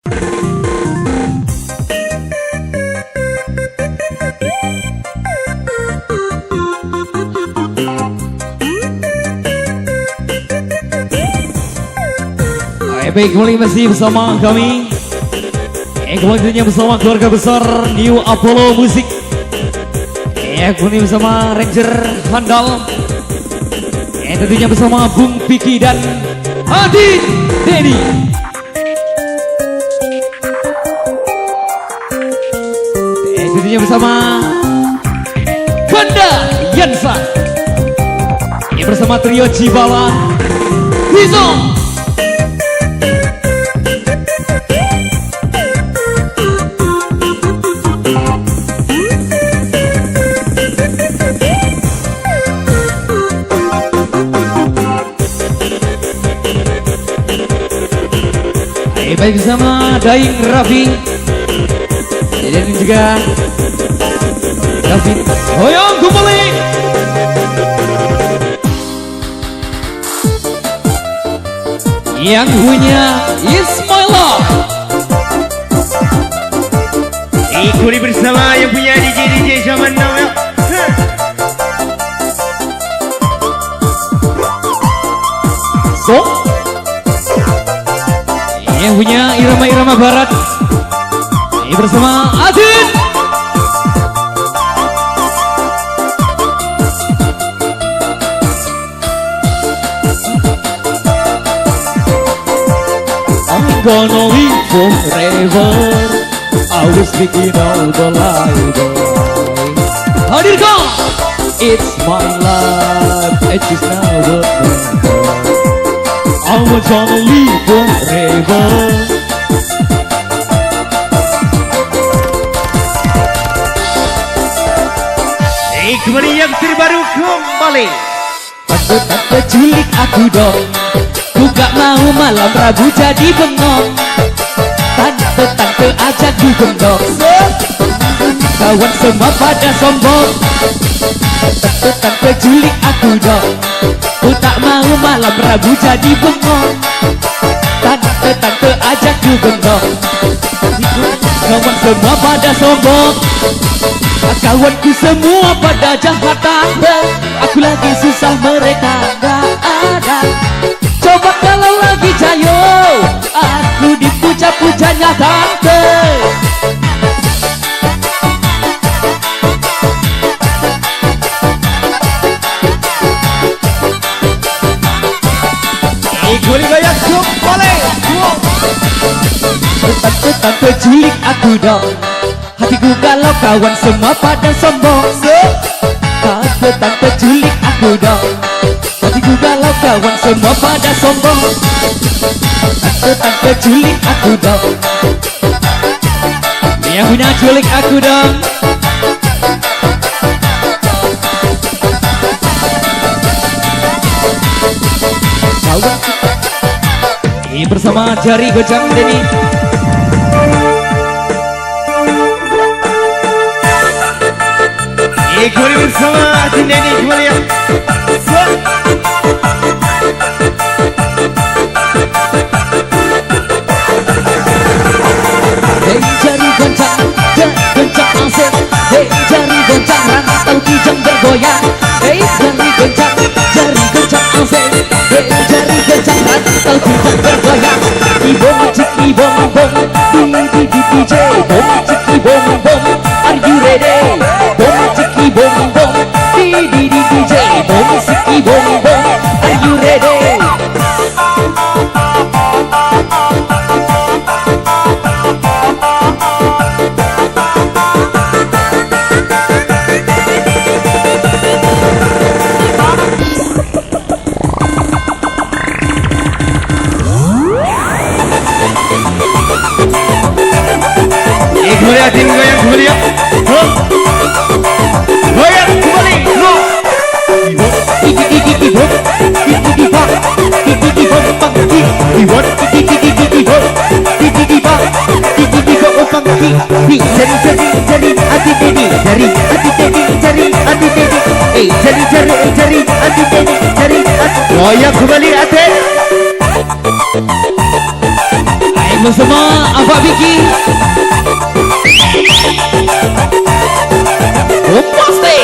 Baik, kembali masih bersama kami. Kembali tentunya bersama keluarga besar New Apollo Music. Kembali bersama Ranger Handal. Tentunya bersama Bung Piki dan Adit Dedi. Tentunya bersama Banda Yansa. Bersama trio Cibala Hizo. Baik bersama Daing Raffi dan juga David Hoyong kembali. Yang punya It's My Love. Ikuti bersama yang punya DJ zaman now ya. So yang punya irama-irama barat ini bersama Adit. I'm gonna live forever, I was speaking all the light. Hadirkan It's My Life, it's just now the I was gonna live forever. Kembali yang terbaru kembali. Tante culik aku dong, ku gak mau malam Rabu jadi bengong. Tante ajak ku gendong, kawan semua pada sombong. Tante culik aku dong, ku tak mau malam Rabu jadi bengong. Tante ajak ku gendong, kawan semua pada sombong. Kawanku semua pada jahat tante, aku lagi susah mereka gak ada. Coba kalau lagi jayo, aku dipuja-pujanya tante. Ikuti goyang kembali. Tante culik aku dong, hatiku galau kawan semua pada sombong. Tante culik aku dong, hatiku galau kawan semua pada sombong. Tante culik aku dong, yang punya culik aku dong. Kawan ini bersama Jari Gojang Denny. Ikuti bersama Adit Dedi kembali ya. Hei jari goncang, goncang aset. Hei jari goncang, rantau kijang bergoyang. Hei jari goncang aset. Hei jari goncang, rantau kijang bergoyang. Ibong ciki bong bong, di DJ. Bong ciki bong bong, are you ready? Bong ciki bong bong, di DJ. Bong ciki bong bong, are you ready? Kembali Adit goyang kembali ya. Goyang kembali. Goyang kembali Adit. bersama Abang Vicky. Oh pasti.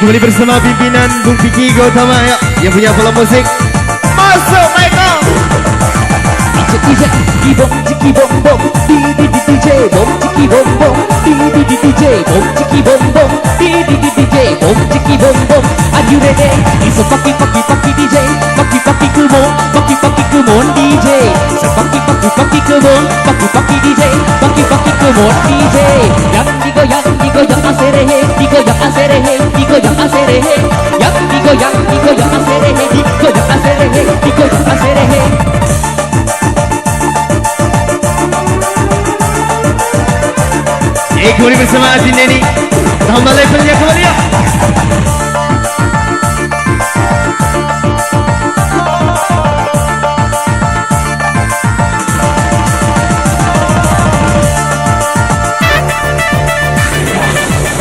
Kembali bersama pimpinan Bung Vicky Gautama ya, yang punya pola musik. Masuk Michael. DJ ciki bom bom di DJ bom ciki bom bom di DJ bom ciki bom bom di DJ bom ciki bom bom. Are you ready? It's a fucky DJ, fucky come on DJ. So fucky come on, fucky DJ, fucky come on DJ. Yang digoyang aserehe, digoyang aserehe, digoyang aserehe. Yang digoyang aserehe, digoyang aserehe, digoyang aserehe. Kembali bersama Azin Neni. Tambah levelnya kembali ya.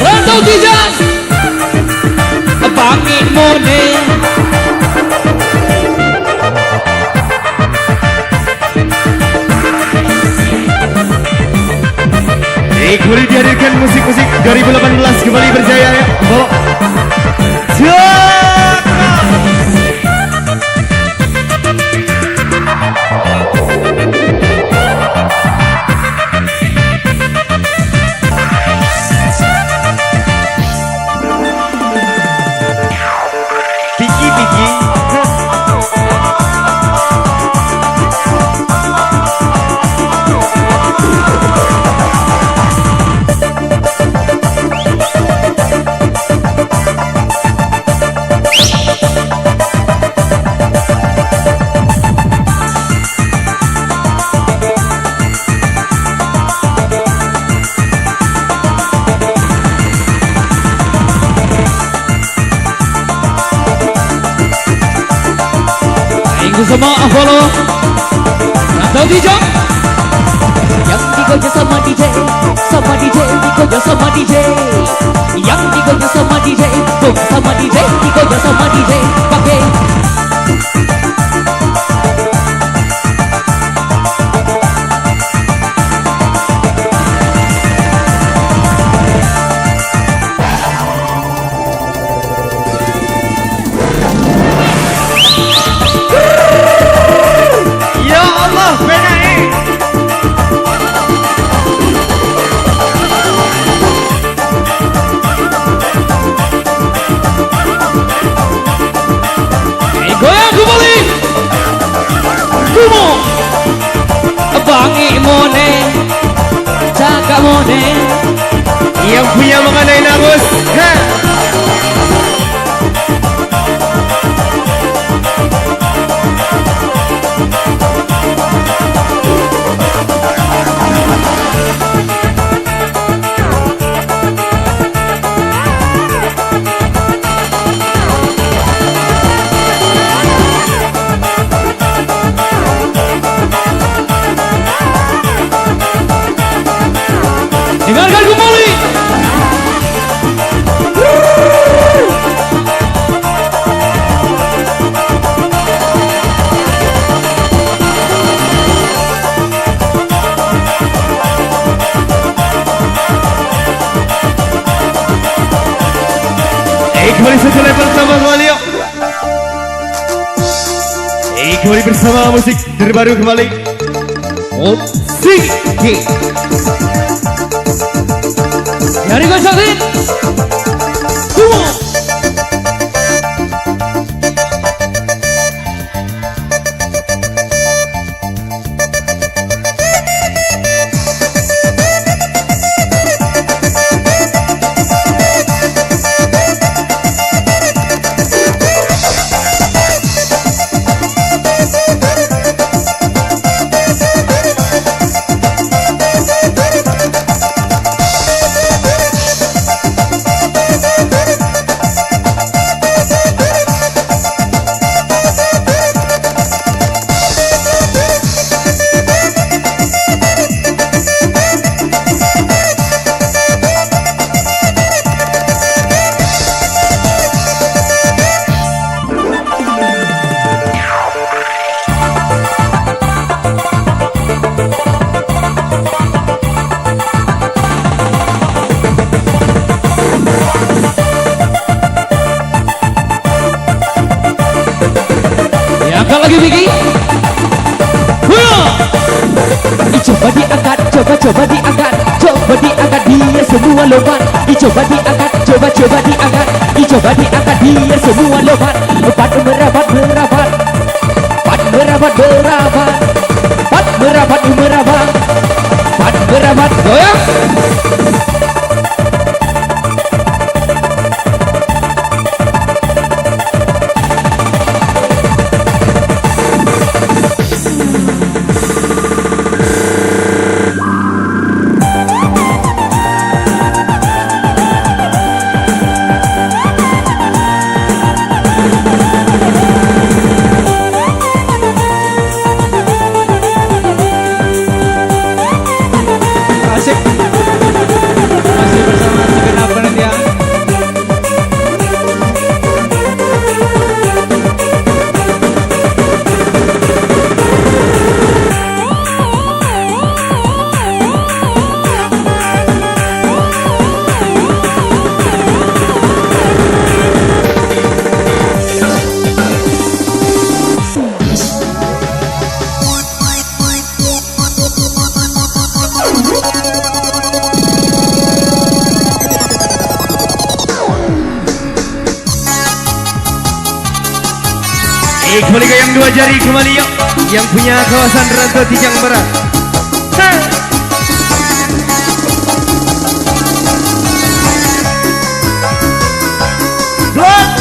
Rantau Kijang Bangit Mone. Kembali dihadirkan musik-musik 2018 kembali berjaya ya. Bawa. Vicky. Bersama Apollo Rantau Kijang. Yang digoyang sama DJ, digoyang sama DJ. Yang digoyang sama DJ, digoyang sama DJ. Pakai goyang kembali. Kumo Bangi Mone, Caka Mone. Yang punya mengenai Nagus. Dengarkan kembali. Kembali satu level sama kembali yuk. Kembali bersama musik terbaru kembali. Musik Dari Gosakin. Kumo Sekali lagi Vicky. Coba diangkat, coba diangkat, coba diangkat biar semua lompat. Coba diangkat, coba diangkat, coba diangkat biar semua lompat. Pat merapat, merapat, pat merapat, merapat, pat merapat, merapat, pat merapat, goyang. Masih bersama segenap panitia. Kembali ke yang dua jari kembali yuk. Yang punya kawasan Rantau Tijang Barat. Bloke.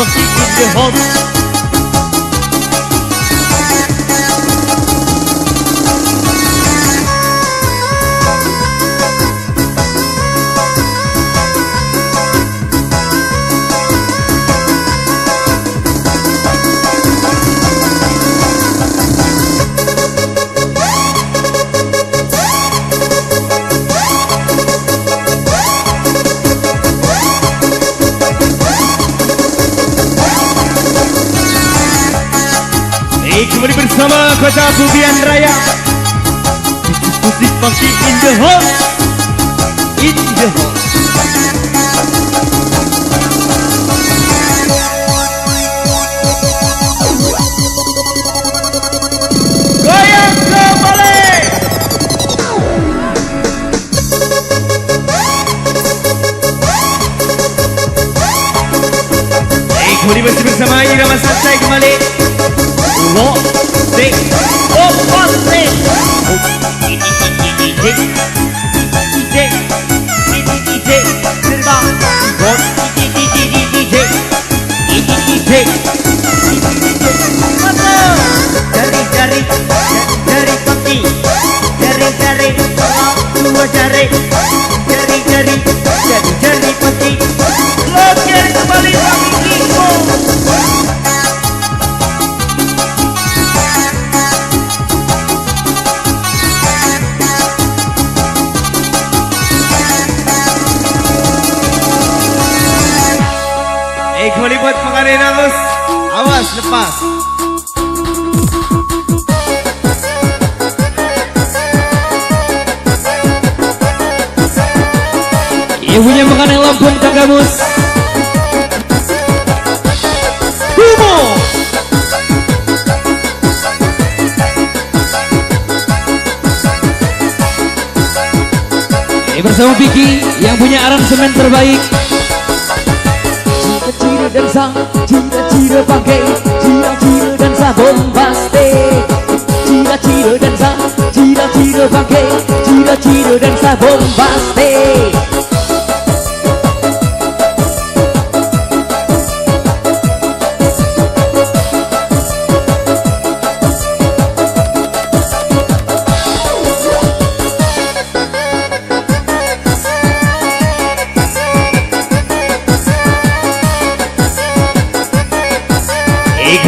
Musik in the house. Kembali bersama Kota Bubian Raya. Musik funky in the house. In the house. Goyang kembali. Kembali bersama Irama Santai kembali. Lo, de, oh, de, kembali buat pengadaan Agus. Awas lepas. Ibunya makan yang Lampung Kang Gamus. Humo. Bersama Vicky yang punya aransemen terbaik. Cira dansa, cira pakai, cira dansa bombastik. Cira dansa, cira pakai, cira dansa bombastik.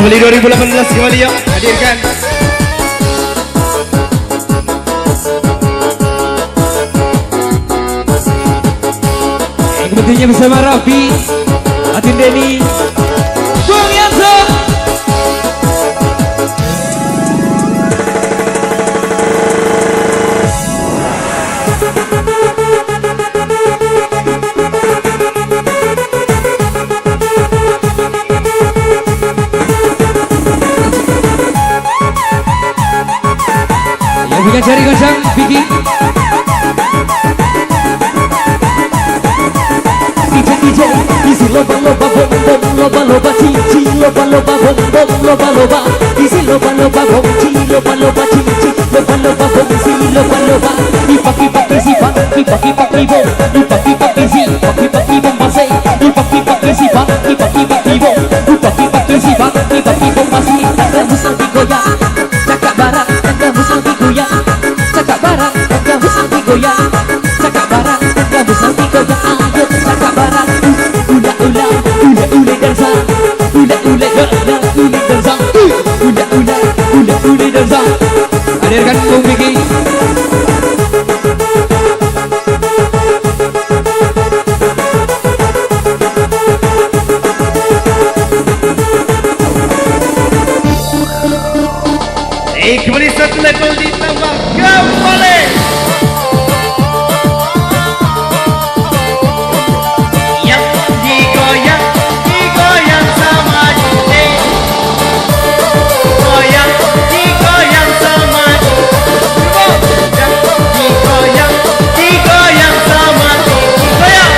Kembali 2018 kembali yuk, hadirkan. Kebetulannya bersama Raffi, Atin Denny, Bung Yanso. Yang punya jari goncang, Vicky. DJ, isi loba loba bom bom loba loba cici loba loba bom bom loba loba isi loba loba bom cici loba loba cici loba loba bom isi loba loba ipaki paki si bom ipaki paki bom ipaki paki si ipaki bom masih ipaki paki si bom ipaki paki bom ipaki paki si bom ipaki bom masih kamu sampai goyang cakap barat kamu sampai goyang cakap barat kamu sampai goyang cakap barat kamu sampai goyang ayo cakap barat ule dansa ule dansa ule dansa hadirkan Bung Vicky. Kembali satu level ditambah kembali. Yang digoyang sama DJ. Digoyang sama digoyang sama goyang.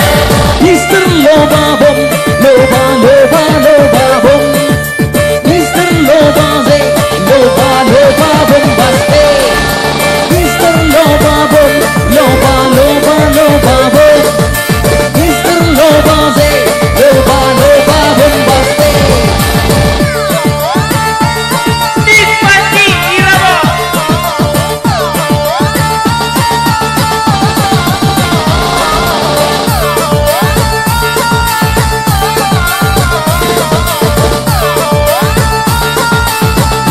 Mister Loba Bom, Loba Loba Loba Bom, Mister Loba Ze, Loba Loba Bom Baste, Mister Loba Bom, Loba Loba Loba Bom, Mister Loba Ze, Loba Loba Bom Baste. Nikmati irama.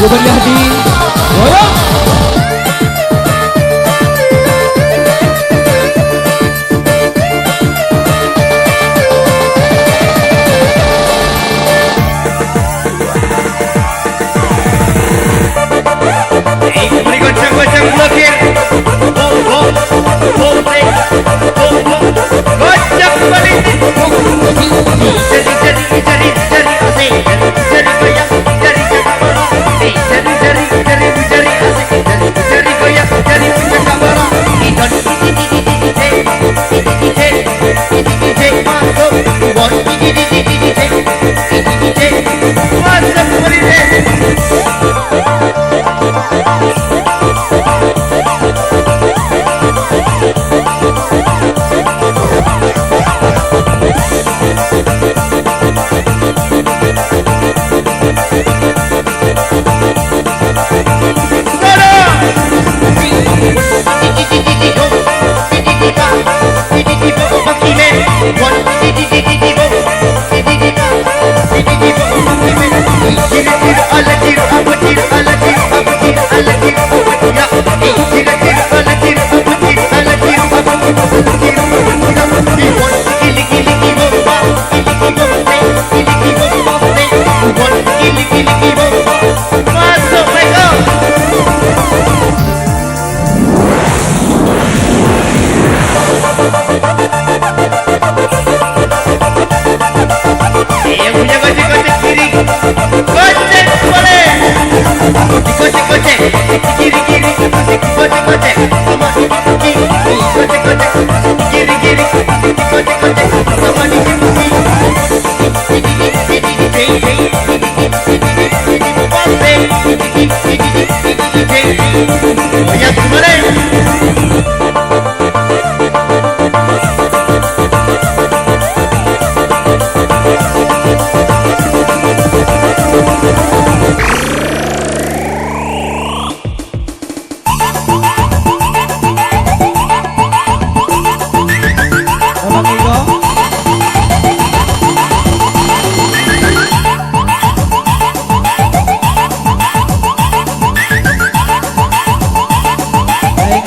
Ruben Yahdi, goyang. Kembali goncang-goncang blokir. Goncang kembali. Jari asik. Jari goyang. Jari cakap bola. Jari asik. Jari goyang. Jari cakap bola. Idon. Masuk. Bon. Masuk kembali deh. Masuk mereka. Yang punya gocek-gocek kiri. Gocek boleh. Gocek-gocek kiri-kiri. Gocek-gocek sama kiri. Gocek-gocek kiri-kiri. Gocek-gocek sama kiri. Goyang kembali. Abang Iko. Baik,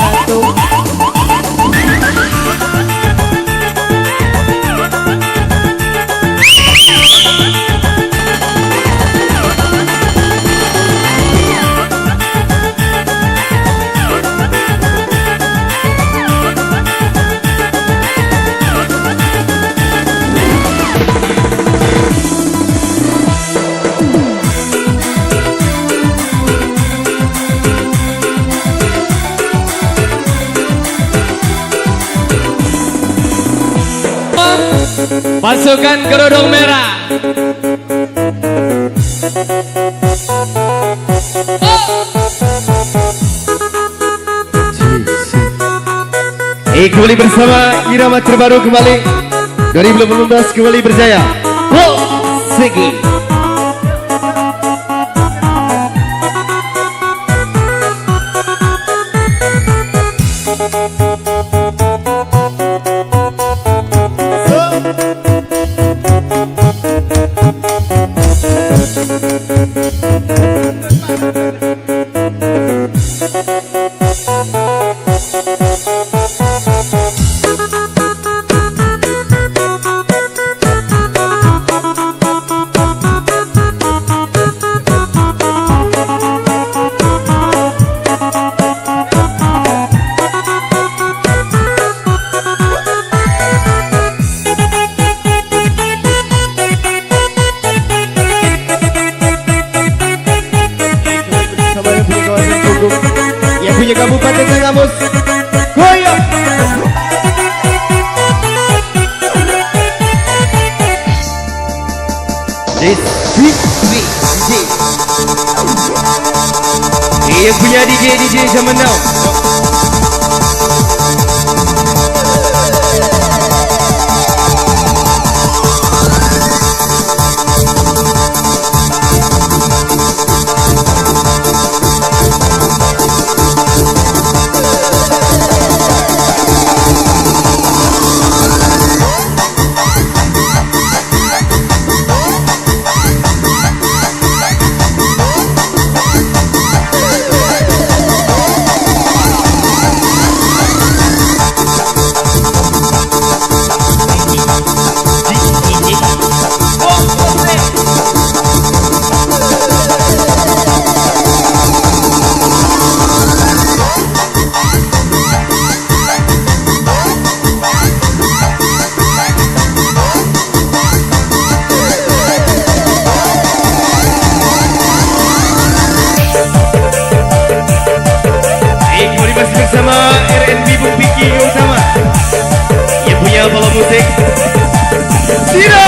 Pasukan kerudung merah. Kembali bersama irama terbaru kembali 2018 kembali berjaya. Segi. Yang punya Kabupaten Sangamus, goyang. Yang punya DJ zaman now. Bersama RNB Bung Piki Usama yang punya bola musik Sira.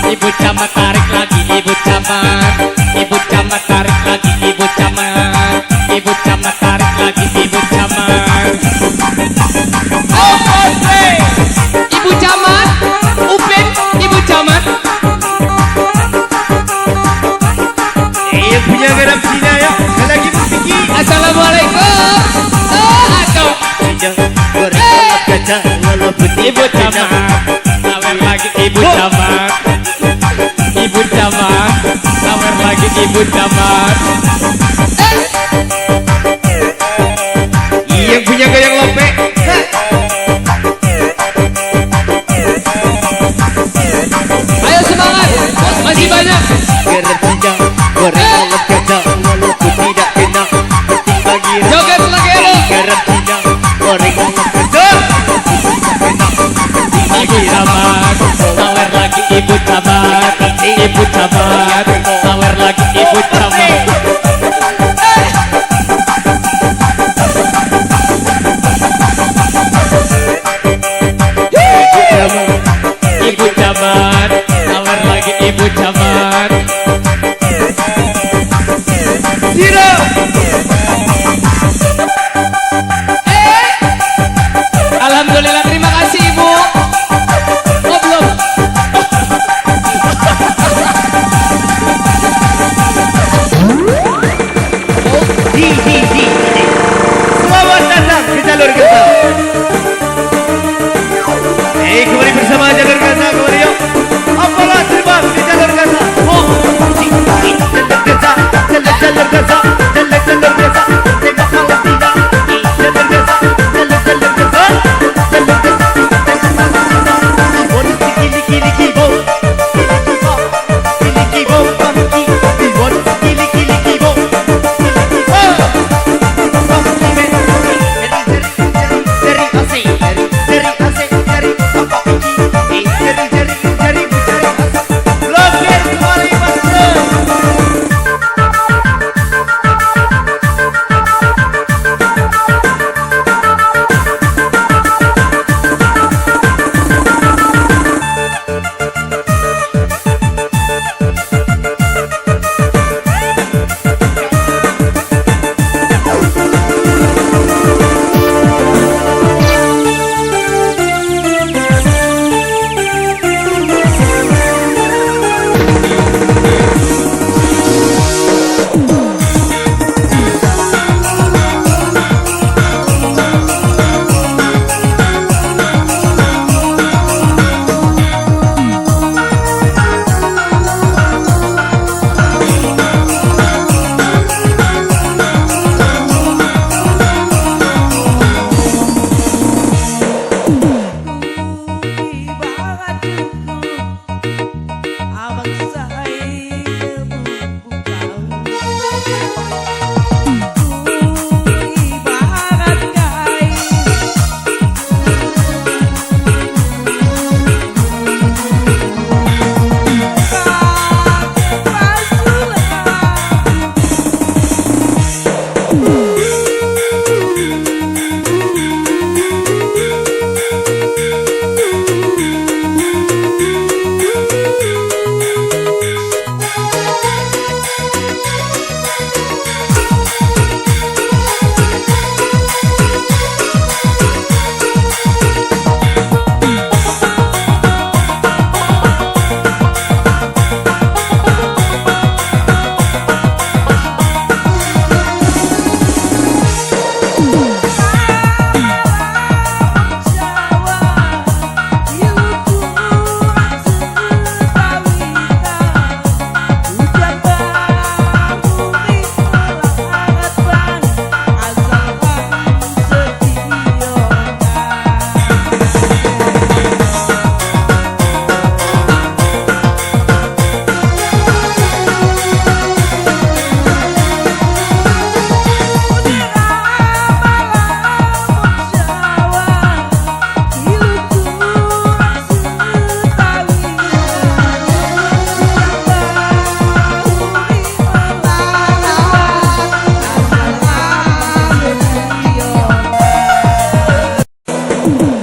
Ibu camat tarik lagi, ibu camat, ibu camat tarik lagi, ibu camat, ibu camat tarik lagi, ibu camat. Oh, ibu camat, Upin, ibu camat. Yang punya garam Cina ya, lagi musiki. Assalamualaikum. Atau ibu camat, awet lagi ibu camat. Ibu camat, awet lagi ibu camat. Yang punya goyang lope. Ayo semangat, masih banyak. Joget lagi lo. Ibu camat, sawer lagi ibu camat. Ibu camat, sawer lagi ibu camat. Ibu camat, sawer lagi ibu camat. Sira. Alhamdulillah, terima kasih ibu. Oh belum. Hey